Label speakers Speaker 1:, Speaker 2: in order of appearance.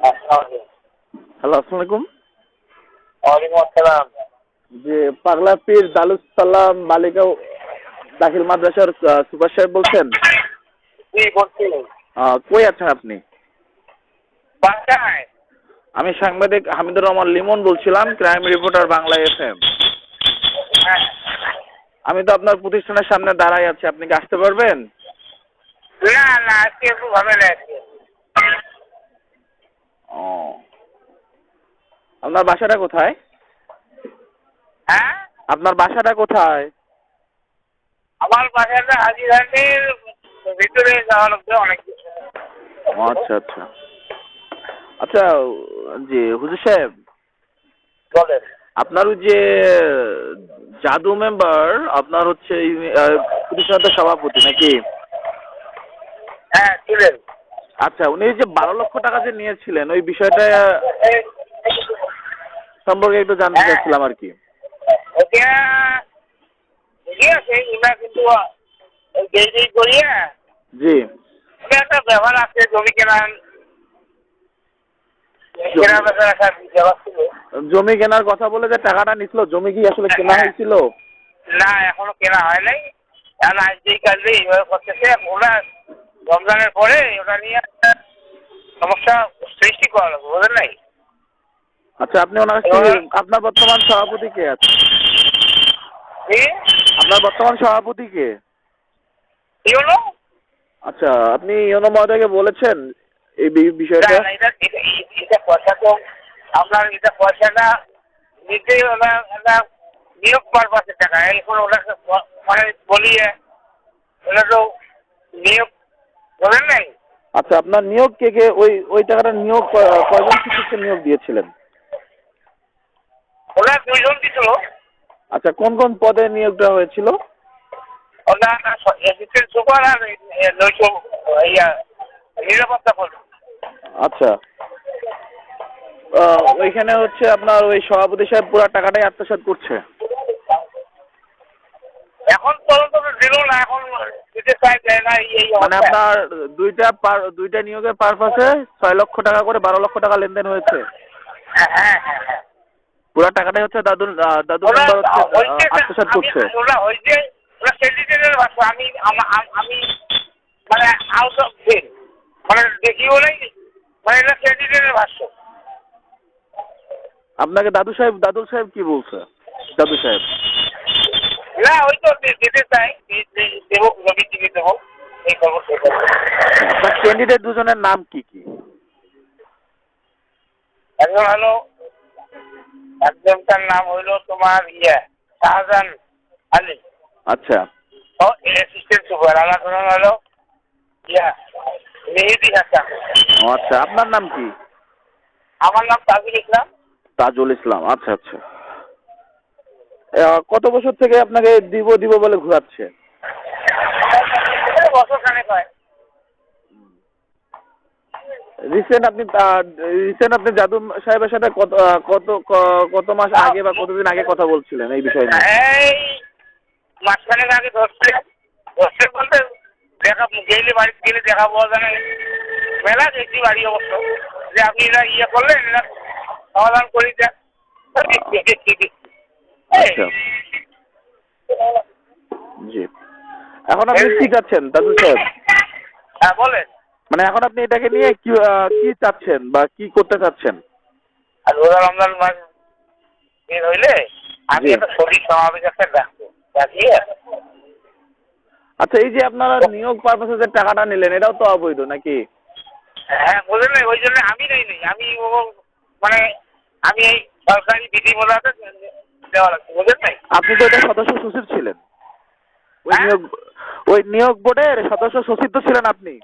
Speaker 1: Hello, আসসালামু আলাইকুম।
Speaker 2: ওয়ালাইকুম আসসালাম।
Speaker 1: যে পাগলা পীর দারুস সালাম বালিকা দাখিল মাদ্রাসার সুপার সাহেব বলছেন?
Speaker 2: জি বলছি।
Speaker 1: কই আছেন আপনি?
Speaker 2: বাসায়।
Speaker 1: আমি সাংবাদিক হামিদুর রহমান লিমন বলছিলাম, ক্রাইম রিপোর্টার বাংলা এফএম।
Speaker 2: হ্যাঁ।
Speaker 1: আমি তো আপনার প্রতিষ্ঠানের সামনে দাঁড়াই আছি, আপনি কি আসতে পারবেন?
Speaker 2: না না, আজকে একটু ঝামেলা আছে।
Speaker 1: ও, আপনার বাসাটা কোথায়?
Speaker 2: হ্যাঁ,
Speaker 1: আপনার বাসাটা কোথায়?
Speaker 2: আমার বাসাটা হাজিরহাটের ভিতরে যাওয়া লাগবে অনেক কিছু।
Speaker 1: আচ্ছা আচ্ছা আচ্ছা। জি হুজুর সাহেব,
Speaker 2: বলেন।
Speaker 1: আপনার ওই যে জাদু মেম্বার, আপনার হচ্ছে এই প্রতিষ্ঠানের সভাপতি নাকি?
Speaker 2: হ্যাঁ ছিলেন।
Speaker 1: আচ্ছা, উনি যে 12 লক্ষ টাকা যে নিয়েছিলেন, ওই বিষয়টা সম্পর্কে একটু জানতে
Speaker 2: হ্যাঁ,
Speaker 1: চাচ্ছিলাম আর কি।
Speaker 2: ওটা ঠিক আছে, ওটা কিন্তু যেই করিয়া
Speaker 1: জি।
Speaker 2: ওটা একটা ব্যবহার আছে, জমি কেনার বেচার একটা ব্যবহার ছিল।
Speaker 1: জমি কেনার কথা বলে যে টাকাটা নিছিল, জমি কি আসলে কেনা হয়েছিল?
Speaker 2: না, এখনো কেনা হয় নাই। কারণ আজ যেই কাজে এইভাবে করতেছে, ওরা রমজানের পরে ওটা নিয়ে সমস্যা সৃষ্টি করা লাগবে, বুঝলেন নাই?
Speaker 1: আচ্ছা, আপনি ওনার আপনার বর্তমান সভাপতি কে আছে?
Speaker 2: কি
Speaker 1: আপনার বর্তমান সভাপতি কে?
Speaker 2: কি হলো?
Speaker 1: আচ্ছা, আপনি ইউনো মহোদয়কে বলেছেন এই বিষয়টা?
Speaker 2: না, এটা পয়সা তো আপনার, এটা পয়সাটা নিজেই ওরা একটা নিয়োগ পারপাসের টাকা। এখন ওটাকে মানে বলিয়ে ওটা তো নিয়োগ, বলেন নাই?
Speaker 1: আচ্ছা, আপনার নিয়োগ কে কে, ওই টাকাটা নিয়োগ কয়জন শিক্ষককে নিয়োগ দিয়েছিলেন?
Speaker 2: ওরা 2 জন দিছিল।
Speaker 1: আচ্ছা, কোন কোন পদে নিয়োগটা হয়েছিল?
Speaker 2: ওরা অ্যাসিস্ট্যান্ট সুপার আর নিরাপত্তা পদ।
Speaker 1: আচ্ছা, ওইখানে হচ্ছে আপনার ওই সভাপতি সাহেব পুরো টাকাটাই আত্মসাৎ করছে।
Speaker 2: এখন পর্যন্ত তো দিল না, এখন দিতে চাই দেয় না, এই
Speaker 1: মানে আপনার দুইটা নিয়োগের পারপাসে 6 লক্ষ টাকা করে 12 লক্ষ টাকা লেনদেন হয়েছে।
Speaker 2: হ্যাঁ হ্যাঁ হ্যাঁ।
Speaker 1: পুরো টাকাটাই হচ্ছে দাদু মেম্বার হচ্ছে আত্মসাৎ করছে।
Speaker 2: ওরা হয়েছে, ওরা ক্যান্ডিডেটের ভাষা। আমি মানে আউট অফ ফিল মানে দেখিও নাই, মানে এটা ক্যান্ডিডেটের ভাষ্য।
Speaker 1: আপনাকে দাদুল সাহেব কি বলছে? দাদু সাহেব
Speaker 2: না, ওই তো দিতে চাই, দেবো, জমি দিকে দেবো, এই খবর।
Speaker 1: আপনার ক্যান্ডিডেট দুজনের নাম কি কি?
Speaker 2: একজন হলো, একজনটার নাম হইলো তোমার শাহজাহান আলী।
Speaker 1: আচ্ছা
Speaker 2: ও অ্যাসিস্ট্যান্ট সুপার। আমার নাম হলো মেহেদি হাসান।
Speaker 1: আচ্ছা, আপনার নাম কি?
Speaker 2: আমার নাম তাজুল ইসলাম।
Speaker 1: তাজুল ইসলাম। আচ্ছা আচ্ছা। কত বছর থেকে আপনাকে দিব বলে ঘোরাচ্ছে?
Speaker 2: বছর খানেক হয়।
Speaker 1: রিসেন্ট আপনি জাদু সাহেবের সাথে কত মাস আগে বা কতদিন আগে কথা বলছিলেন এই বিষয় নিয়ে?
Speaker 2: এই মাসখানেক আগে ধরছে বলতে গেলে বাড়িতে গেলে দেখা পাওয়া যায় না। মেলা দেখছি বাড়ি অবশ্য, যে আপনি এরা করলেন, এরা সমাধান করে দেন।
Speaker 1: আচ্ছা জি। এখন আপনি কি চাচ্ছেন দাদু সাহেব?
Speaker 2: হ্যাঁ বলেন।
Speaker 1: মানে এখন আপনি এটাকে নিয়ে কি চাচ্ছেন বা কি করতে চাচ্ছেন?
Speaker 2: আর রোজা রমজান মাস বের হইলে আমি একটা শরীর সমাবেশ একটা ডাকবো, ডাকিয়ে।
Speaker 1: আচ্ছা, এই যে আপনারা নিয়োগ পারপাসে যে টাকাটা নিলেন, এটাও তো অবৈধ নাকি?
Speaker 2: হ্যাঁ বুঝলেন না, ওই জন্য আমি নেই, আমি মানে আমি এই সরকারি বিধিমূলক দেওয়া লাগছে, বুঝলেন নাই?
Speaker 1: আপনি তো এটা সদস্য সচিব ছিলেন, ওই নিয়োগ বোর্ডের সদস্য সচিব তো ছিলেন আপনি।